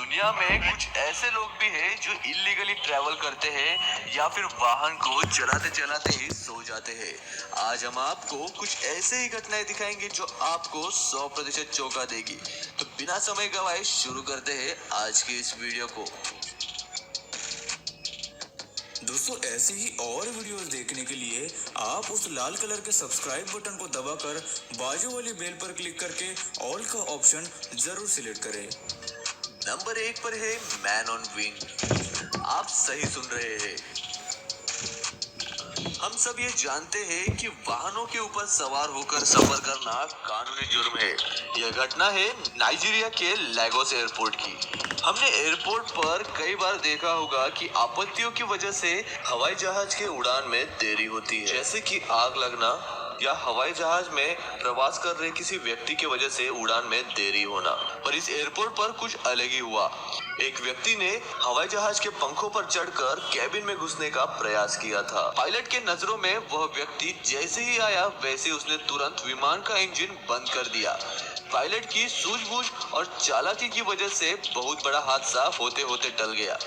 दुनिया में कुछ ऐसे लोग भी हैं जो इलीगली ट्रैवल करते हैं या फिर वाहन को चलाते चलाते ही सो जाते हैं। आज हम आपको कुछ ऐसे ही घटनाएं दिखाएंगे जो आपको 100% चौंका देगी। तो बिना समय गवाए शुरू करते हैं आज की इस वीडियो को। दोस्तों, ऐसी ही और वीडियोस देखने के लिए आप उस लाल कलर के सब्सक्राइब बटन को दबाकर बाजू वाली बेल पर क्लिक करके ऑल का ऑप्शन जरूर सिलेक्ट करें। नंबर 1 पर है मैन ऑन विंग। आप सही सुन रहे हैं। हम सब ये जानते हैं कि वाहनों के ऊपर सवार होकर सफर करना कानूनी जुर्म है। यह घटना है नाइजीरिया के लेगोस एयरपोर्ट की। हमने एयरपोर्ट पर कई बार देखा होगा कि आपत्तियों की वजह से हवाई जहाज के उड़ान में देरी होती है, जैसे कि आग लगना या हवाई जहाज में प्रवास कर रहे किसी व्यक्ति की वजह से उड़ान में देरी होना। पर इस एयरपोर्ट पर कुछ अलग ही हुआ। एक व्यक्ति ने हवाई जहाज के पंखों पर चढ़कर कैबिन में घुसने का प्रयास किया था। पायलट के नजरों में वह व्यक्ति जैसे ही आया वैसे उसने तुरंत विमान का इंजन बंद कर दिया। पायलट की सूझबूझ और चालाकी की वजह से बहुत बड़ा हादसा होते होते टल गया।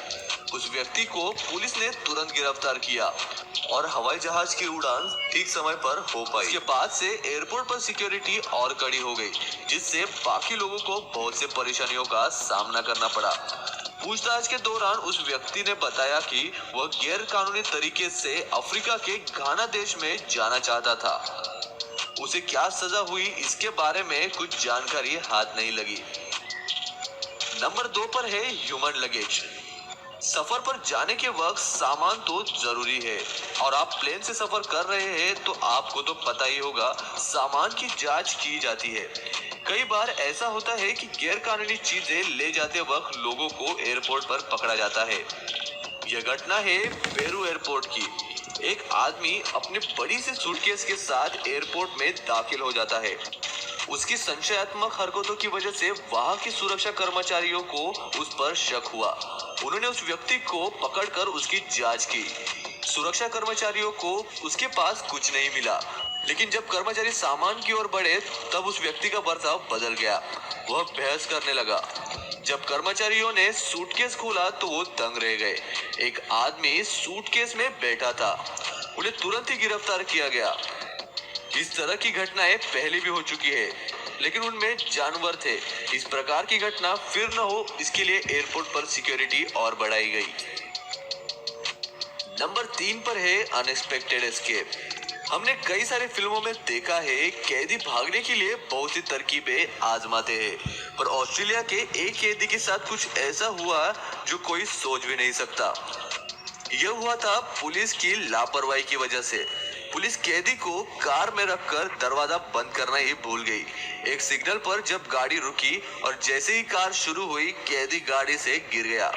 उस व्यक्ति को पुलिस ने तुरंत गिरफ्तार किया और हवाई जहाज की उड़ान ठीक समय पर हो पाई। इसके बाद से एयरपोर्ट पर सिक्योरिटी और कड़ी हो गई, जिससे बाकी लोगों को बहुत से परेशानियों का सामना करना पड़ा। पूछताछ के दौरान उस व्यक्ति ने बताया कि वह गैर कानूनी तरीके से अफ्रीका के घाना देश में जाना चाहता था। उसे क्या सजा हुई इसके बारे में कुछ जानकारी हाथ नहीं लगी। नंबर 2 पर है ह्यूमन लगेज। सफर पर जाने के वक्त सामान तो जरूरी है और आप प्लेन से सफर कर रहे हैं तो आपको तो पता ही होगा सामान की जांच की जाती है। कई बार ऐसा होता है कि गैर कानूनी चीजें ले जाते वक्त लोगों को एयरपोर्ट पर पकड़ा जाता है। यह घटना है पेरू एयरपोर्ट की। एक आदमी अपनी बड़ी सी सूटकेस के साथ एयरपोर्ट में दाखिल हो जाता है। उसकी संशयात्मक हरकतों की वजह से वहां के सुरक्षा कर्मचारियों को उस पर शक हुआ। उन्होंने उस व्यक्ति को पकड़कर उसकी जांच की। सुरक्षा कर्मचारियों को उसके पास कुछ नहीं मिला, लेकिन जब कर्मचारी सामान की ओर बढ़े तब उस व्यक्ति का बर्ताव बदल गया। वह बहस करने लगा। जब कर्मचारियों ने सूटकेस खोला तो वो दंग रह गए। एक आदमी सूटकेस में बैठा था। उन्हें तुरंत ही गिरफ्तार किया गया। इस तरह की घटनाएं पहले भी हो चुकी है, लेकिन उनमें जानवर थे। इस प्रकार की घटना फिर न हो इसके लिए एयरपोर्ट पर सिक्योरिटी और बढ़ाई गई। नंबर 3 पर है अनएक्सपेक्टेड एस्केप। हमने कई सारे फिल्मों में देखा है कैदी भागने के लिए बहुत सी तरकीबें आजमाते हैं, पर ऑस्ट्रेलिया के एक कैदी के साथ कुछ ऐसा हुआ जो कोई सोच भी नहीं सकता। यह हुआ था पुलिस की लापरवाही की वजह से। पुलिस कैदी को कार में रखकर दरवाजा बंद करना ही भूल गई। एक सिग्नल पर जब गाड़ी रुकी और जैसे ही कार शुरू हुई कैदी गाड़ी से गिर गया।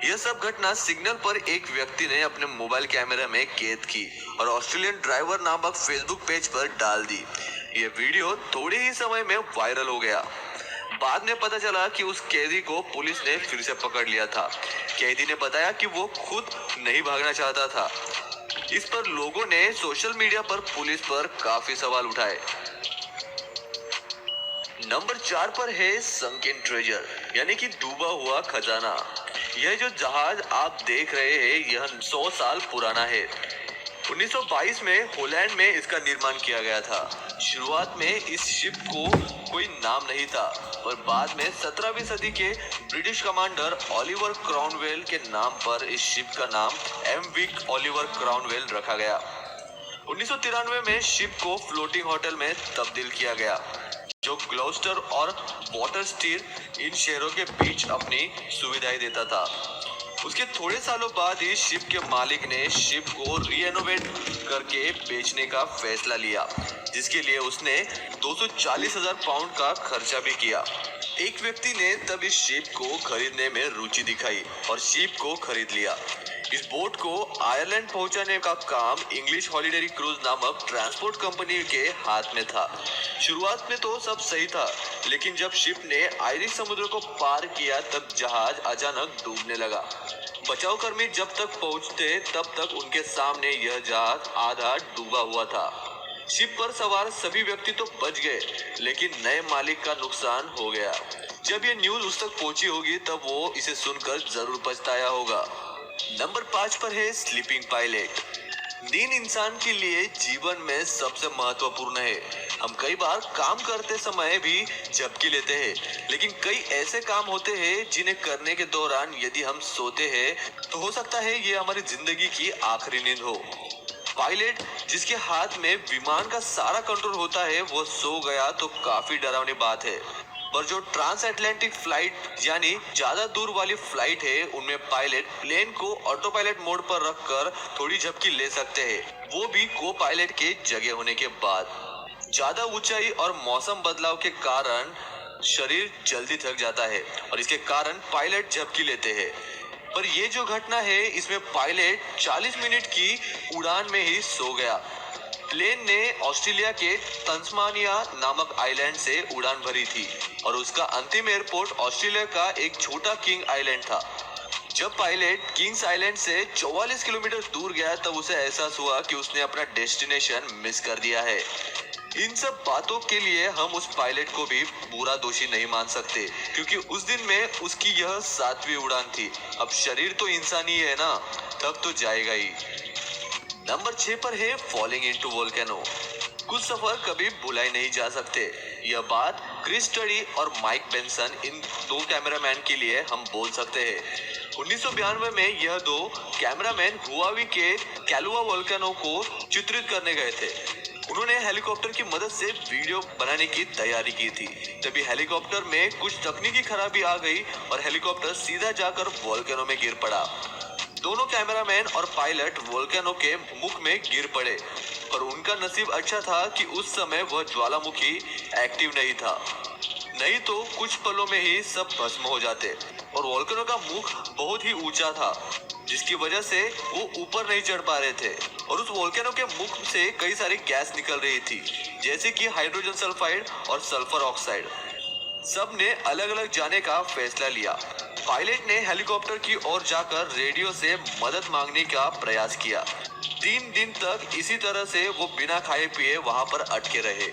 यह सब घटना सिग्नल पर एक व्यक्ति ने अपने मोबाइल कैमरे में कैद की और ऑस्ट्रेलियन ड्राइवर नामक फेसबुक पेज पर डाल दी। यह वीडियो थोड़े ही समय में वायरल हो गया। बाद में पता चला कि उस कैदी को पुलिस ने फिर से पकड़ लिया था। कैदी ने बताया कि वो खुद नहीं भागना चाहता था। इस पर लोगों ने सोशल मीडिया पर पुलिस पर काफी सवाल उठाए। नंबर 4 पर है संकिन ट्रेजर, यानी कि डूबा हुआ खजाना। यह जो जहाज आप देख रहे हैं यह 100 साल पुराना है। 1922 में हॉलैंड में इसका निर्माण किया गया था। शुरुआत में इस शिप को कोई नाम नहीं था, और बाद में 17वीं सदी के ब्रिटिश कमांडर ओलिवर क्राउनवेल के नाम पर इस शिप का नाम एम.वी. ओलिवर क्राउनवेल रखा गया। 1993 में शिप को फ्लोटिंग होटल में तब्दील किया गया, जो ग्लौस्टर और वॉटरस्टीर इन शहरों के बीच अपनी सुविधाएं देता था। उसके थोड़े सालों बाद ही शिप के मालिक ने शिप को रीएनोवेट करके बेचने का फैसला लिया, जिसके लिए उसने 240,000 पाउंड का खर्चा भी किया। एक व्यक्ति ने तब इस शिप को खरीदने में रुचि दिखाई और शिप को खरीद लिया। इस बोट को आयरलैंड पहुंचाने का काम इंग्लिश हॉलिडे क्रूज नामक ट्रांसपोर्ट कंपनी के हाथ में था। शुरुआत में तो सब सही था, लेकिन जब शिप ने आयरिश समुद्र को पार किया तब जहाज अचानक डूबने लगा। बचाव कर्मी जब तक पहुंचते तब तक उनके सामने यह जहाज आधा डूबा हुआ था। शिप पर सवार सभी व्यक्ति तो बच गए, लेकिन नए मालिक का नुकसान हो गया। जब ये न्यूज उस तक पहुंची होगी तब वो इसे सुनकर जरूर पछताया होगा। नंबर 5 पर है स्लीपिंग पायलट। नींद इंसान के लिए जीवन में सबसे महत्वपूर्ण है। हम कई बार काम करते समय भी झपकी लेते हैं, लेकिन कई ऐसे काम होते हैं जिन्हें करने के दौरान यदि हम सोते हैं तो हो सकता है ये हमारी जिंदगी की आखिरी नींद हो। पायलट जिसके हाथ में विमान का सारा कंट्रोल होता है वो सो गया तो काफी डरावनी बात है। पर जो ट्रांस अटलांटिक फ्लाइट यानी ज्यादा दूर वाली फ्लाइट है उनमें पायलट प्लेन को ऑटो पायलट मोड पर रखकर थोड़ी झपकी ले सकते हैं, वो भी को पायलट के जगह होने के बाद। ज्यादा ऊंचाई और मौसम बदलाव के कारण शरीर जल्दी थक जाता है और इसके कारण पायलट झपकी लेते हैं। पर ये जो घटना है इसमें पायलट 40 मिनट की उड़ान में ही सो गया। प्लेन ने ऑस्ट्रेलिया के तस्मानिया नामक आइलैंड से उड़ान भरी थी और उसका अंतिम एयरपोर्ट ऑस्ट्रेलिया का एक छोटा किंग आइलैंड था। जब पायलट किंग्स आइलैंड से 44 किलोमीटर दूर गया तब उसे एहसास हुआ कि उसने अपना डेस्टिनेशन मिस कर दिया है। इन सब बातों के लिए हम उस पायलट को भी पूरा दोषी नहीं मान सकते, क्योंकि उस दिन में उसकी यह 7वीं उड़ान थी। अब शरीर तो इंसानी है ना, थक तो जाएगा ही। नंबर 6 पर है फॉलिंग इनटू वोल्केनो। कुछ सफर कभी भुलाए नहीं जा सकते। यह बात क्रिस स्टडी और माइक बेंसन इन दो कैमरामैन के लिए हम बोल सकते हैं। 1992 में यह दो कैमरामैन हुआवी के कैलुआ वोल्केनो को चित्रित करने गए थे। उन्होंने हेलीकॉप्टर की मदद से वीडियो बनाने की तैयारी की थी। तभी हेलीकॉप्टर में कुछ तकनीकी खराबी आ गई और हेलीकॉप्टर सीधा जाकर वोल्केनो में गिर पड़ा। दोनों कैमरामैन और पायलट वोल्केनो के मुख में गिर पड़े, पर उनका नसीब अच्छा था कि उस समय वह ज्वालामुखी एक्टिव नहीं था, नहीं तो कुछ पलों में ही सब भस्म हो जाते। और वोल्केनो का मुख बहुत ही ऊंचा था, जिसकी वजह से वो ऊपर नहीं चढ़ पा रहे थे और उस वोल्केनो के मुख से कई सारी गैस निकल रही थी, जैसे कि हाइड्रोजन सल्फाइड और सल्फर ऑक्साइड। सब ने अलग अलग जाने का फैसला लिया। पायलट ने हेलीकॉप्टर की ओर जाकर रेडियो से मदद मांगने का प्रयास किया। 3 दिन तक इसी तरह से वो बिना खाए पिए वहां पर अटके रहे।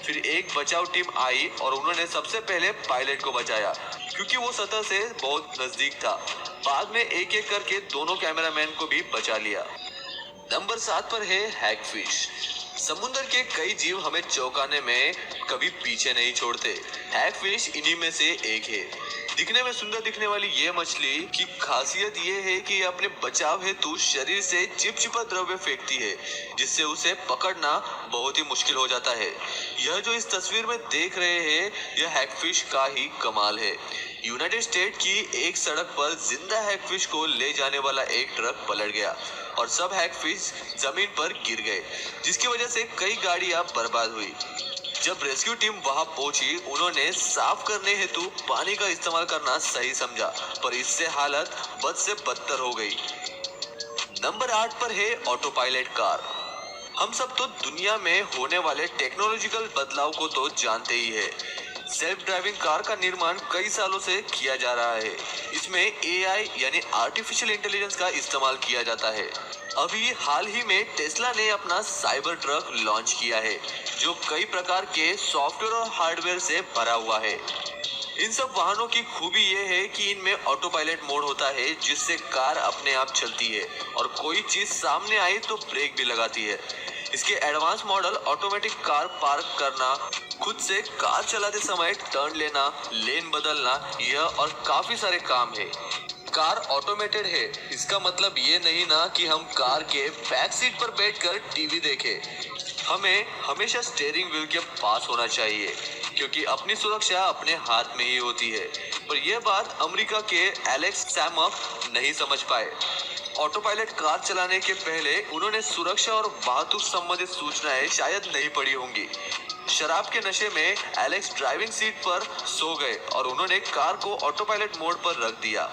फिर एक बचाव टीम आई और उन्होंने सबसे पहले पायलट को बचाया, क्योंकि वो सतह से बहुत नजदीक था। बाद में एक एक करके दोनों कैमरामैन को भी बचा लिया। नंबर 7 पर है हैगफिश। समुद्र के कई जीव हमें चौंकाने में कभी पीछे नहीं छोड़ते। हैगफिश इन्हीं में से एक है। दिखने में सुंदर दिखने वाली ये मछली की खासियत ये है कि ये अपने बचाव हेतु शरीर से चिपचिपा द्रव्य फेंकती है, जिससे उसे पकड़ना बहुत ही मुश्किल हो जाता है। यह जो इस तस्वीर में देख रहे हैं यह हैगफिश का ही कमाल है। यूनाइटेड स्टेट की एक सड़क पर जिंदा हैगफिश को ले जाने वाला एक ट्रक पलट गया और सब हैगफिश जमीन पर गिर गए, जिसकी वजह से कई गाड़ियां बर्बाद हुई। जब रेस्क्यू टीम वहां पहुंची उन्होंने साफ करने हेतु पानी का इस्तेमाल करना सही समझा, पर इससे हालत बद से बदतर हो गई। नंबर 8 पर है ऑटो पायलट कार। हम सब तो दुनिया में होने वाले टेक्नोलॉजिकल बदलाव को तो जानते ही है। सेल्फ ड्राइविंग कार का निर्माण कई सालों से किया जा रहा है। इसमें एआई यानी आर्टिफिशियल इंटेलिजेंस का इस्तेमाल किया जाता है। अभी हाल ही में टेस्ला ने अपना साइबर ट्रक लॉन्च किया है, जो कई प्रकार के सॉफ्टवेयर और हार्डवेयर से भरा हुआ है। इन सब वाहनों की खूबी यह है कि इनमें ऑटो पायलट मोड होता है, जिससे कार अपने आप चलती है और कोई चीज सामने आई तो ब्रेक भी लगाती है। इसके advance model automatic car park करना, खुद से कार चलाते समय टर्न लेना, लेन बदलना, यह और काफी सारे काम है। कार ऑटोमेटेड है, इसका मतलब ये नहीं ना कि हम कार के बैक सीट पर बैठकर टीवी देखें। हमें हमेशा स्टीयरिंग व्हील के पास होना चाहिए, क्योंकि अपनी सुरक्षा अपने हाथ में ही होती है। पर यह बात अमेरिका के एलेक्स सैमक नहीं समझ पाए। ऑटो पायलट कार चलाने के पहले उन्होंने सुरक्षा और वाहतुक संबंधित सूचनाएं शायद नहीं पढ़ी होंगी। शराब के नशे में एलेक्स ड्राइविंग सीट पर सो गए और उन्होंने कार को ऑटो पायलट मोड पर रख दिया।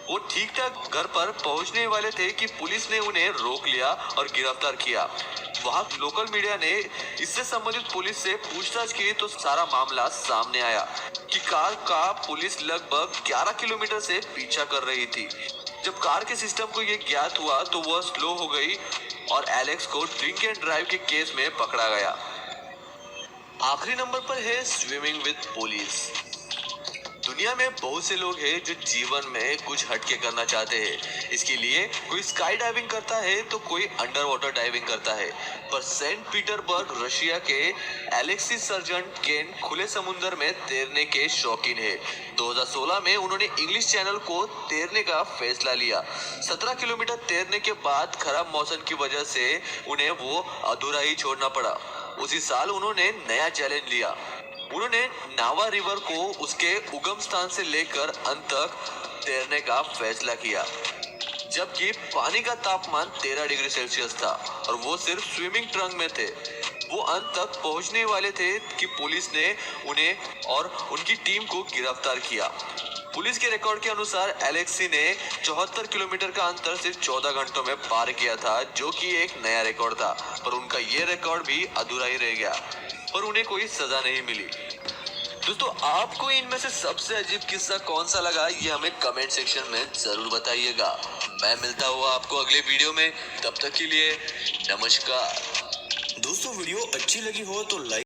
वो ठीक ठाक घर पर पहुंचने वाले थे कि पुलिस ने उन्हें रोक लिया और गिरफ्तार किया। वहां लोकल मीडिया ने इससे संबंधित पुलिस से पूछताछ की तो सारा मामला सामने आया कि कार का पुलिस लगभग 11 किलोमीटर से पीछा कर रही थी। जब कार के सिस्टम को ये ज्ञात हुआ तो वह स्लो हो गई और एलेक्स को ड्रिंक एंड ड्राइव के केस में पकड़ा गया। आखिरी नंबर पर है स्विमिंग विद पुलिस। दुनिया में बहुत से लोग हैं जो जीवन में कुछ हटके करना चाहते हैं। इसके लिए कोई स्काई डाइविंग करता है तो कोई अंडर वाटर डाइविंग करता है। पर सेंट पीटरबर्ग रशिया के एलेक्सी सर्जेंट केन खुले समुद्र में तैरने के शौकीन है। 2016 में उन्होंने इंग्लिश चैनल को तैरने का फैसला लिया। 17 किलोमीटर तैरने के बाद खराब मौसम की वजह से उन्हें वो अधूरा ही छोड़ना पड़ा। उसी साल उन्होंने नया चैलेंज लिया। उन्होंने नावा रिवर को उसके उगम स्थान से लेकर अंत तक तैरने का फैसला किया, जबकि पानी का तापमान 13 डिग्री सेल्सियस था और वो सिर्फ स्विमिंग ट्रंक में थे। वो अंत तक पहुंचने वाले थे कि पुलिस ने उन्हें और उनकी टीम को गिरफ्तार किया। पुलिस के रिकॉर्ड के अनुसार एलेक्सी ने 74 किलोमीटर का अंतर सिर्फ 14 घंटों में पार किया था, जो कि एक नया रिकॉर्ड था। पर उनका ये रिकॉर्ड भी अधूरा ही रह गया और उन्हें कोई सजा नहीं मिली। दोस्तों, आपको इनमें से सबसे अजीब किस्सा कौन सा लगा, ये हमें कमेंट सेक्शन में जरूर बताइएगा। मैं मिलता हूँ आपको अगले वीडियो में, तब तक के लिए नमस्कार। दोस्तों वीडियो अच्छी लगी हो तो लाइक